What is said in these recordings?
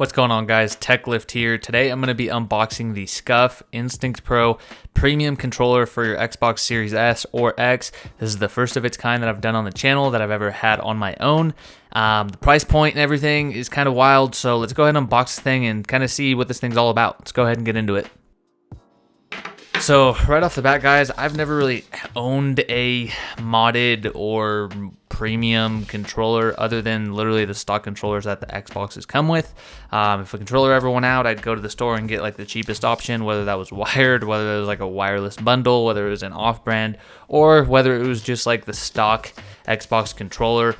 What's going on, guys? TechLift here. Today I'm going to be unboxing the Scuf Instinct Pro premium controller for your Xbox Series S or X. This is the first of its kind that I've done on the channel that I've ever had on my own. The price point and everything is kind of wild, so let's go ahead and unbox this thing and kind of see what this thing's all about. Let's go ahead and get into it. So right off the bat, guys, I've never really owned a modded or premium controller other than literally the stock controllers that the Xboxes come with. If a controller ever went out, I'd go to the store and get like the cheapest option, whether that was wired, whether it was like a wireless bundle, whether it was an off-brand, or whether it was just like the stock Xbox controller.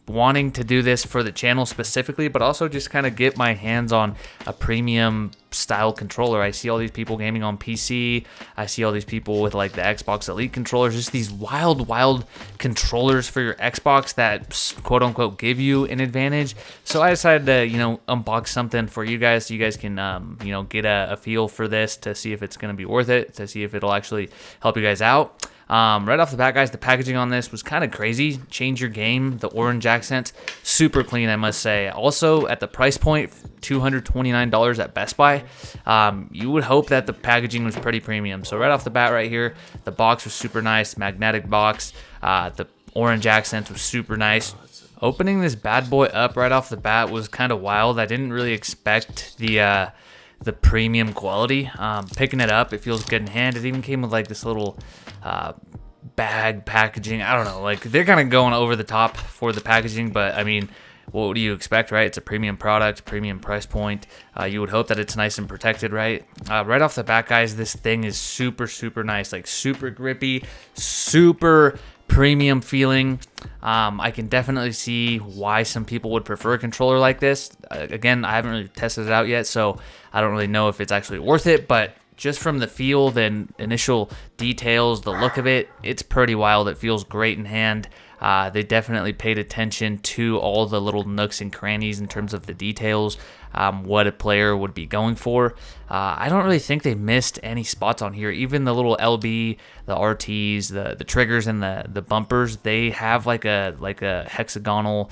Wanting to do this for the channel specifically, but also just kind of get my hands on a premium style controller. I see all these people gaming on PC. I see all these people with like the Xbox Elite controllers, just these wild controllers for your Xbox that quote unquote give you an advantage. So I decided to, unbox something for you guys so you guys can, get a feel for this to see if it's going to be worth it, to see if it'll actually help you guys out. Right off the bat, guys, the packaging on this was kind of crazy. Change your game. The orange accents, super clean, I must say. Also, at the price point, $229 at Best Buy, you would hope that the packaging was pretty premium. So right off the bat right here, the box was super nice, magnetic box. The orange accents was super nice. Opening this bad boy up right off the bat was kind of wild. I didn't really expect the premium quality. Picking it up, it feels good in hand. It even came with like this little bag packaging. I don't know, like they're kind of going over the top for the packaging, but I mean, what do you expect, right? It's a premium product, premium price point. You would hope that it's nice and protected, right? Right off the bat, guys, this thing is super nice, like super grippy, super premium feeling. I can definitely see why some people would prefer a controller like this. Again, I haven't really tested it out yet, so I don't really know if it's actually worth it, but just from the feel, the initial details, the look of it, it's pretty wild. It feels great in hand. They definitely paid attention to all the little nooks and crannies in terms of the details, what a player would be going for. I don't really think they missed any spots on here. Even the little LB, the RTs, the triggers, and the bumpers, they have like a hexagonal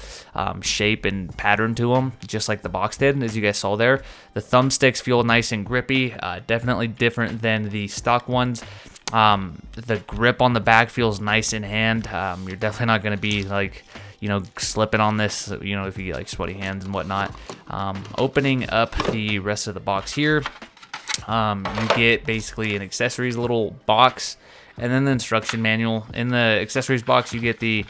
shape and pattern to them, just like the box did, as you guys saw there. The thumbsticks feel nice and grippy, definitely different than the stock ones. The grip on the back feels nice in hand. You're definitely not going to be like, slipping on this, if you get like sweaty hands and whatnot. Opening up the rest of the box here, you get basically an accessories little box and then the instruction manual. In the accessories box, you get the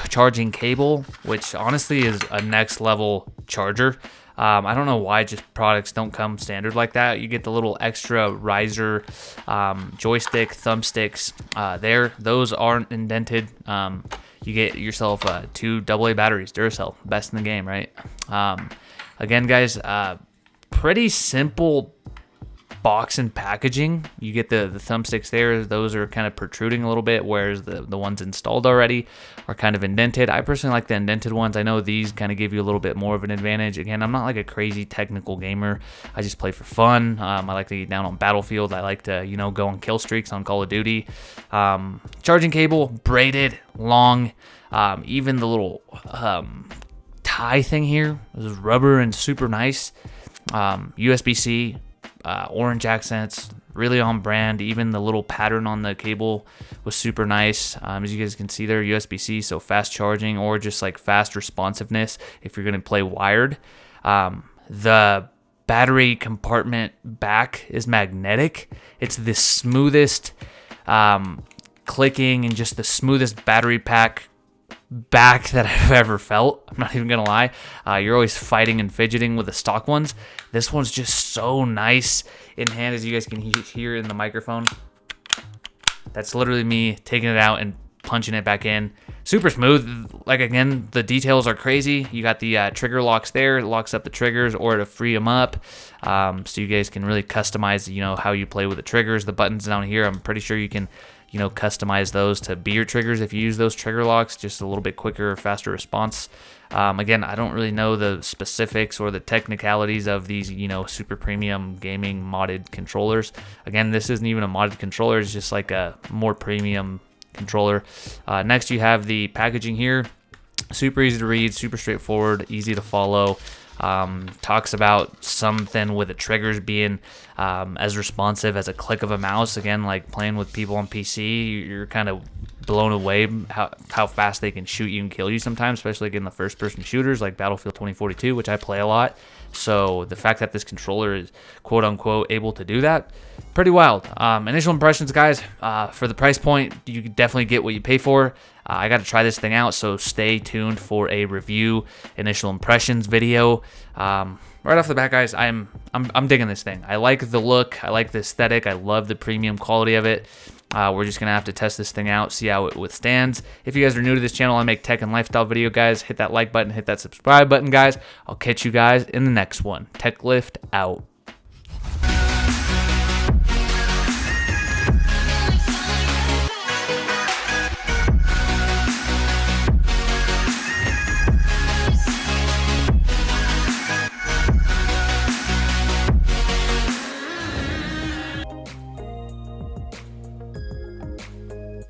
charging cable, which honestly is a next level charger. I don't know why just products don't come standard like that. You get the little extra riser joystick, thumbsticks there. Those aren't indented. You get yourself 2 AA batteries, Duracell, best in the game, right? Again, guys, pretty simple box and packaging. You get the thumbsticks there. Those are kind of protruding a little bit, whereas the ones installed already are kind of indented. I personally like the indented ones. I know these kind of give you a little bit more of an advantage. Again, I'm not like a crazy technical gamer. I just play for fun. I like to get down on Battlefield. I like to, go on kill streaks on Call of Duty. Charging cable, braided, long. Even the little tie thing here is rubber and super nice. USB-C. Orange accents, really on brand. Even the little pattern on the cable was super nice. As you guys can see there, USB-C, so fast charging or just like fast responsiveness if you're going to play wired. The battery compartment back is magnetic. It's the smoothest clicking and just the smoothest battery pack back that I've ever felt. I'm not even gonna lie. You're always fighting and fidgeting with the stock ones. This one's just so nice in hand, as you guys can hear in the microphone. That's literally me taking it out and punching it back in. Super smooth. Like, again, the details are crazy. You got the trigger locks there. It locks up the triggers or to free them up. So you guys can really customize, how you play with the triggers. The buttons down here, I'm pretty sure you can customize those to be your triggers if you use those trigger locks, just a little bit quicker, faster response. Again, I don't really know the specifics or the technicalities of these, super premium gaming modded controllers. Again, this isn't even a modded controller. It's just like a more premium controller. Next, you have the packaging here. Super easy to read, super straightforward, easy to follow. Talks about something with the triggers being as responsive as a click of a mouse. Again, like playing with people on PC, you're kind of blown away how fast they can shoot you and kill you sometimes, especially in the first-person shooters like Battlefield 2042, which I play a lot. So the fact that this controller is quote-unquote able to do that, pretty wild. Initial impressions, guys, for the price point, you can definitely get what you pay for. I got to try this thing out, so stay tuned for a review, initial impressions video. Right off the bat, guys, I'm digging this thing. I like the look. I like the aesthetic. I love the premium quality of it. We're just going to have to test this thing out, see how it withstands. If you guys are new to this channel, I make tech and lifestyle video, guys. Hit that like button, hit that subscribe button, guys. I'll catch you guys in the next one. Tech Lift out.